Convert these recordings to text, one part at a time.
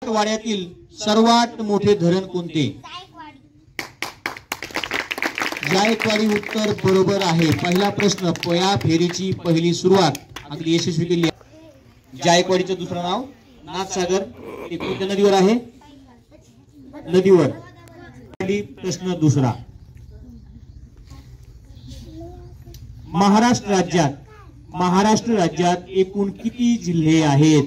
मराठवाड्यातील सर्वात मोठे धरण कोणते? जायकवाडी उत्तर बरोबर आहे. पहिला प्रश्न, पया फेरीची पहिली सुरुवात अगदी यशस्वी केली. जायकवाडीचं दुसरं नाव नाथसागर. ते कोणत्या नदीवर आहे? नदीवर. प्रश्न दुसरा, महाराष्ट्र राज्यात एकूण किती जिल्हे आहेत?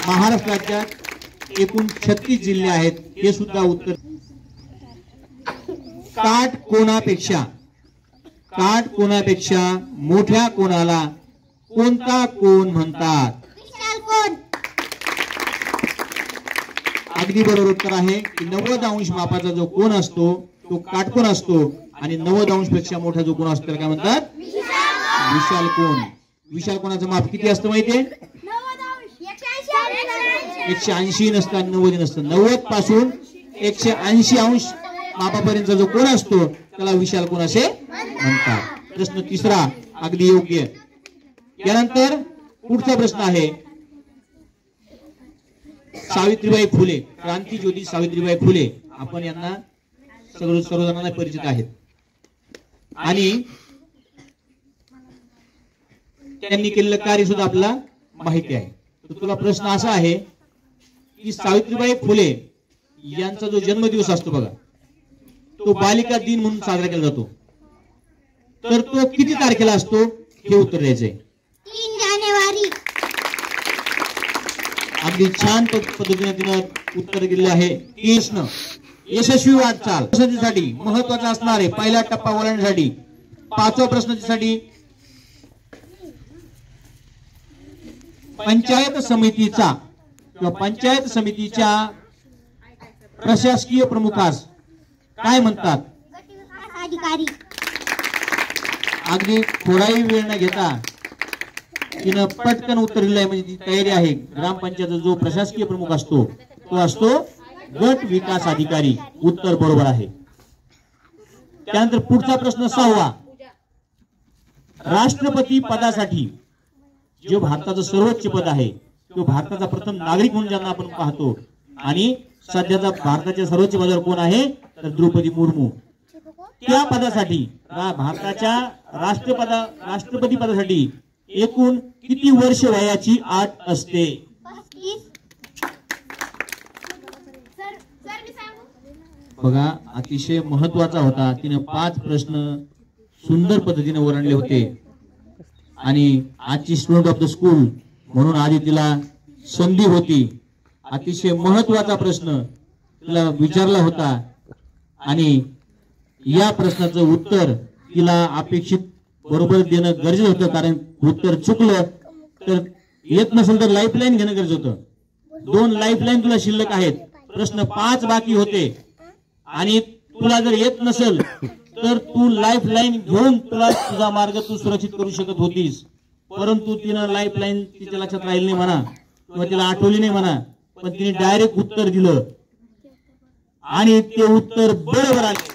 महाराष्ट्र राज्यात एकूण 36 जिल्हे आहेत. हे सुद्धा उत्तर. काटकोनापेक्षा मोठ्या कोणाला कोणता कोण म्हणतात? अगदी बरोबर उत्तर आहे की 90 अंश मापाचा जो कोण असतो तो काटकोन असतो आणि 90 अंश पेक्षा मोठा जो कोण असतो त्याला काय म्हणतात? विशाल कोण. विशाल कोणाचं माप किती असतं माहितीये? 180 नसतं आणि 90 नसतं. 90 पासून 180 अंश मापापर्यंतचा जो कोण असतो त्याला विशाल कोण असे म्हणतात. प्रश्न तिसरा अगदी योग्य. यानंतर पुढचा प्रश्न आहे, सावित्रीबाई फुले, क्रांतिज्योती सावित्रीबाई फुले. आपण यांना सर्वजणांना परिचित आहेत आणि त्यांनी केलेलं कार्य सुद्धा आपल्याला माहिती आहे. तर तुला प्रश्न असा आहे की सावित्रीबाई फुले यांचा जो जन्मदिवस असतो बघा, तो बालिका दिन म्हणून साजरा केला जातो. तर तो किती तारखेला असतो हे उत्तर द्यायचंय. 3 जानेवारी. अगदी छान पद्धतीने तिनं उत्तर दिले आहे. प्रश्न, यशस्वी वाटचाल साठी महत्वाचा असणार आहे पहिला टप्पा ओलांडण्यासाठी. 5वा प्रश्नासाठी, पंचायत समितीच्या प्रशासकीय प्रमुखास काय म्हणतात? अधिकारी. अगदी थोडाही वेळ न घेता तिनं पटकन उत्तर दिलं आहे, म्हणजे ती तयारी आहे. ग्रामपंचायतचा जो प्रशासकीय प्रमुख असतो तो असतो गट विकास अधिकारी. उत्तर बरोबर आहे. त्यानंतर पुढचा प्रश्न 6वा, राष्ट्रपती पदासाठी जे भारताचं सर्वोच्च पद आहे, तो भारताचा प्रथम नागरिक म्हणून ज्यांना आपण पाहतो आणि सध्याचा भारताच्या सर्वोच्च पदावर कोण आहे तर द्रौपदी मुर्मू. त्या पदासाठी भारताच्या राष्ट्रपती पदासाठी एकूण किती वर्ष वयाची अट असते? बघा, अतिशय महत्वाचा होता. तिने 5 प्रश्न सुंदर पद्धतीने ओलांडले होते आणि आजची स्टुडंट ऑफ द स्कूल म्हणून आधी तिला संधी होती. अतिशय महत्वाचा प्रश्न तिला विचारला होता आणि या प्रश्नाचं उत्तर तिला अपेक्षित बरोबर देणं गरजेचं होतं. कारण उत्तर चुकलं तर येत नसेल तर लाईफलाईन घेणं गरजेचं होतं. 2 लाईफलाईन तुला शिल्लक आहेत. प्रश्न 5 बाकी होते आणि तुला जर येत नसेल तर तू लाईफलाईन घेऊन तुझा मार्ग तू सुरक्षित करू शकत होतीस. परंतु तिनं लाईफलाईन तिच्या लक्षात राहिली नाही म्हणा किंवा तिला आठवली नाही म्हणा, पण तिने डायरेक्ट उत्तर दिलं आणि ते उत्तर बरोबर आले.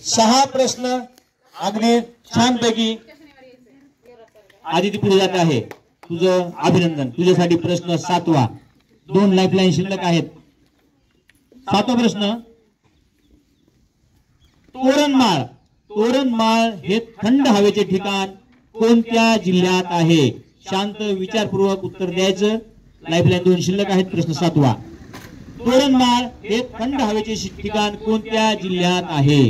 6 प्रश्न अगदी छानपैकी आदिती पुढे जात आहे. तुझं अभिनंदन. तुझ्यासाठी प्रश्न 7वा. 2 लाईफलाईन शिल्लक आहेत. 7वा प्रश्न, तोरणमाळ हे थंड हवेचे ठिकाण कोणत्या जिल्ह्यात आहे? शांत विचारपूर्वक उत्तर द्यायचं. लाईफलाईन 2 शिल्लक आहेत. प्रश्न 7वा, तोरणमाळ हे थंड हवेचे ठिकाण कोणत्या जिल्ह्यात आहे?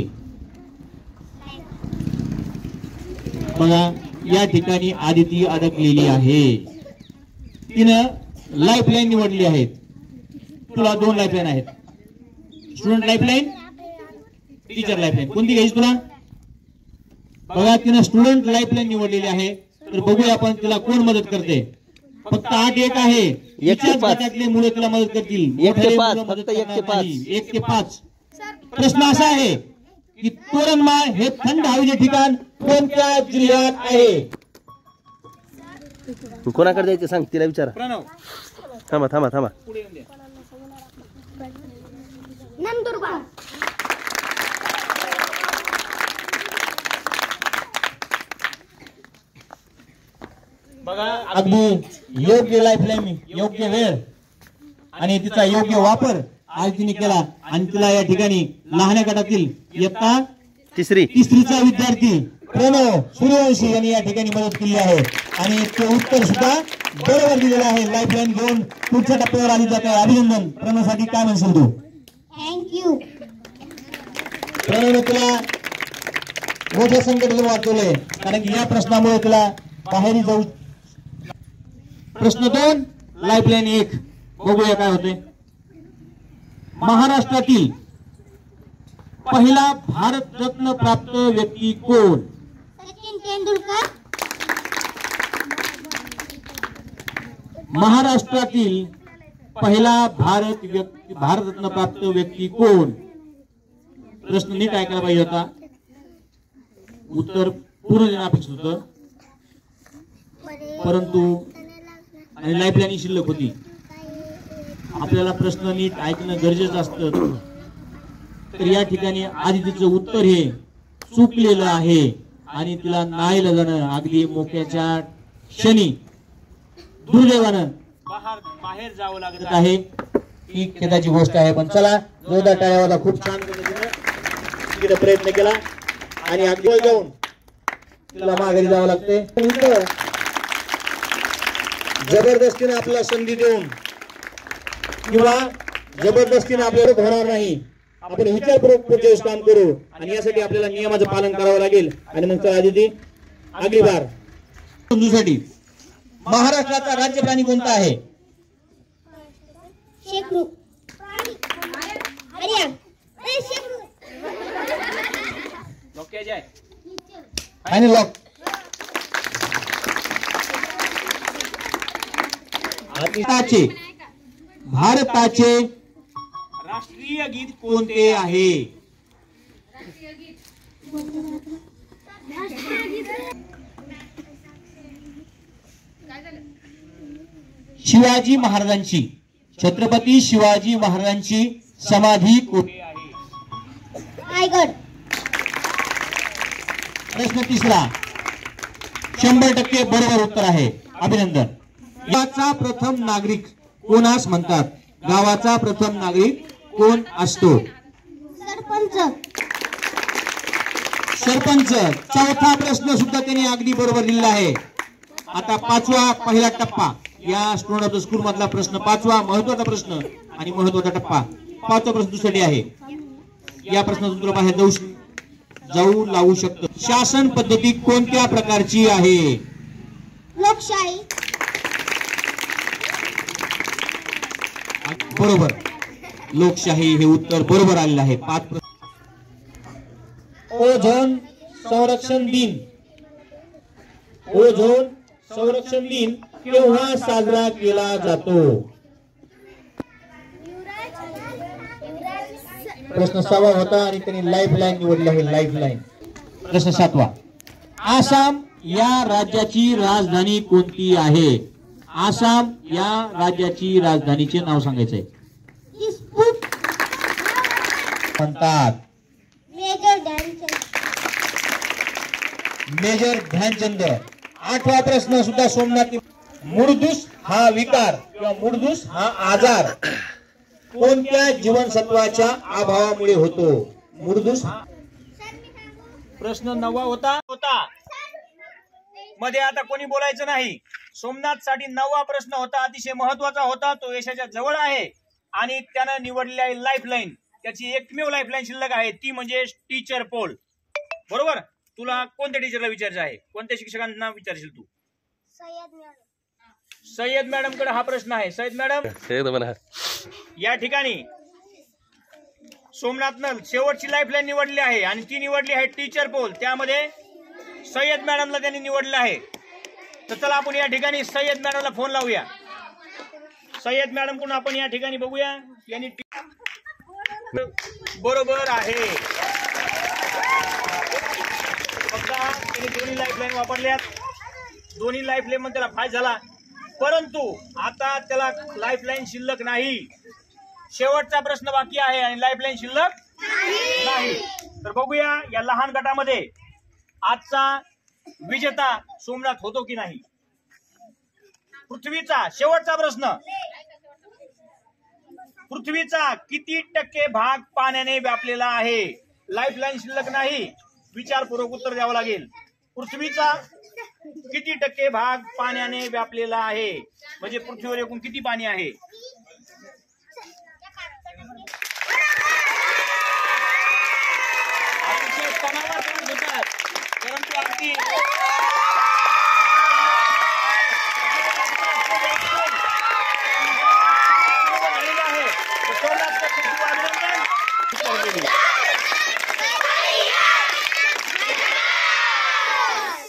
बघा, या ठिकाणी आदिती अडकलेली आहे. तिनं लाईफलाईन निवडली आहेत. तुला 2 लाईफलाईन आहेत. Student lifeline, teacher lifeline. कोणती घ्यायची तुला? बघा, तिनं स्टुडंट लाईफलाईन निवडलेली आहे. तर बघूया आपण तिला कोण मदत करते. फक्त 8-1 आहे. 1 मुलं तिला मदत करतील. 1 ते 5. 1 ते 5. प्रश्न असा आहे की तोरणमाळ हे थंड हवेचे ठिकाण कोणत्या जिल्ह्यात आहे? कोणाकडे जायचं सांग, तिला विचारा. थांबा. नंदुरबार. बघा अगदी योग्य लाईफलाईन, योग्य वेळ आणि तिचा योग्य वापर आज तिने केला आणि तिला या ठिकाणी लहान गटातील इयत्ता तिसरीचा विद्यार्थी प्रणव सूर्यवंशी यांनी या ठिकाणी मदत केली आहे आणि ते उत्तर सुद्धा बरोबर दिलेलं आहे. लाईफलाईन घेऊन पुढच्या टप्प्यावर आली जाते. अभिनंदन प्रणवसाठी. काय म्हणशील तू? थँक्यू. प्रणवने तुला मोठ्या संकटातून वाचवलंय कारण की या प्रश्नामुळे तुला बाहेर जाऊ. प्रश्न 2 लाईफलाईन 1 बघूया काय होते. महाराष्ट्रातील पहिला भारतरत्न प्राप्त व्यक्ती कोण? सचिन तेंडुलकर. महाराष्ट्रातील पहिला भारतरत्न प्राप्त व्यक्ती कोण? प्रश्न नीट ऐकायला पाहिजे होता. उत्तर पूर्ण देणं अपेक्षित होतं परंतु आणि लाईफलाईन शिल्लक होती. आपल्याला प्रश्न नीट ऐकणं गरजेचं असतं. तर या ठिकाणी आदितीचं उत्तर हे चुकलेलं आहे आणि तिला नाईलाजानं अगदी मोक्याच्या क्षणी दुर्दैवानं बाहेर जावं लागत आहे. ही खेदाची गोष्ट आहे. पण चला जोरदार टाळ्या. खूप छान पद्धतीने प्रयत्न केला आणि अगदी जाऊन तिला माघारी जावं लागते. जबरदस्तीने आपल्याला संधी देऊन किंवा जबरदस्तीने आपल्याला होणार नाही. आपण विचारपूर्वक पुढच्या वेळेस काम करू आणि यासाठी आपल्याला नियमाचं पालन करावं लागेल. आणि मग चला आदिती अगली बार समजूसाठी. महाराष्ट्राचा राज्य प्राणी कोणता आहे? शेकरू. आणि लॉक. भारताचे राष्ट्रीय गीत कोणते आहे? शिवाजी महाराजांची, छत्रपती शिवाजी महाराजांची समाधी कुठे आहे? रायगड. प्रश्न 3 100% बरोबर उत्तर आहे. अभिनंदन. गावाचा प्रथम नागरिक कोणास म्हणतात? गावाचा प्रथम नागरिक कोण असतो? सरपंच. सरपंच. चौथा प्रश्न सुद्धा त्यांनी अगदी बरोबर दिलेला आहे. आता 5वा पहिला टप्पा या स्टुडंट ऑफ द स्कूल मधला प्रश्न 5वा महत्वाचा प्रश्न आणि महत्वाचा टप्पा. 5वा प्रश्न दुसरी आहे. या प्रश्नातून तुला बाहेर जाऊ लागू शकतं. शासन पद्धती कोणत्या प्रकारची आहे? लोकशाही. बरोबर. लोकशाही हे उत्तर बरोबर आलेलं आहे. 5 ओझोन संरक्षण दिन. ओझोन संरक्षण दिन केव्हा साजरा केला जातो? प्रश्न 6वा होता आणि त्यांनी लाईफलाईन निवडली आहे. लाईफलाईन. प्रश्न 7वा. आसाम या राज्याची राजधानी कोणती आहे? आसाम या राज्याची राजधानीचे नाव सांगायचंय. म्हणतात मेजर ध्यानचंद. 8वा प्रश्न सुद्धा सोमनाथ. मुडदूस हा विकार किंवा मुडदूस हा आजार कोणत्या जीवनसत्वाच्या अभावामुळे होतो? मुडदूस. प्रश्न 9वा होता मध्ये. आता कोणी बोलायचं नाही. सोमनाथ साठी 9वा प्रश्न होता. अतिशय महत्वाचा होता. तो यशाच्या जवळ आहे आणि त्यानं निवडलेली आहे लाईफलाईन. त्याची एकमेव लाईफलाईन शिल्लक आहे ती म्हणजे टीचर पोल. बरोबर. तुला कोणत्या टीचरला विचारायचं आहे? कोणत्या शिक्षकांना विचारशील तू? सय्यद मॅडम कडे हा प्रश्न आहे. सय्यद मॅडम या ठिकाणी सोमनाथनं शेवटची लाईफलाईन निवडली आहे आणि ती निवडली आहे टीचर पोल. त्यामध्ये सय्यद मॅडमला त्यांनी निवडलं आहे. तर चला आपण या ठिकाणी सय्यद मॅडमला फोन लावूया. सय्यद मॅडम कोण आपण या ठिकाणी बघूया. यांनी बरोबर आहे. बघा त्यांनी दोन्ही लाईफलाईन वापरल्यात. दोन्ही लाईफलाईन मध्ये त्याला फायदा झाला परंतु आता त्याला लाईफलाईन शिल्लक नाही. शेवटचा प्रश्न बाकी आहे आणि लाईफलाईन शिल्लक नाही. तर बघूया या लहान गटामध्ये आजचा विजेता सोमनाथ होतो की नाही. पृथ्वीचा शेवटचा प्रश्न, पृथ्वीचा किती टक्के भाग पाण्याने व्यापलेला आहे? लाईफ लाईन शिल्लक नाही, विचारपूर्वक उत्तर द्यावं लागेल. पृथ्वीचा किती टक्के भाग पाण्याने व्यापलेला आहे? म्हणजे पृथ्वीवर एकूण किती पाणी आहे? अतिशय तणावात होतात, परंतु अगदी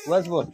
बस बोल.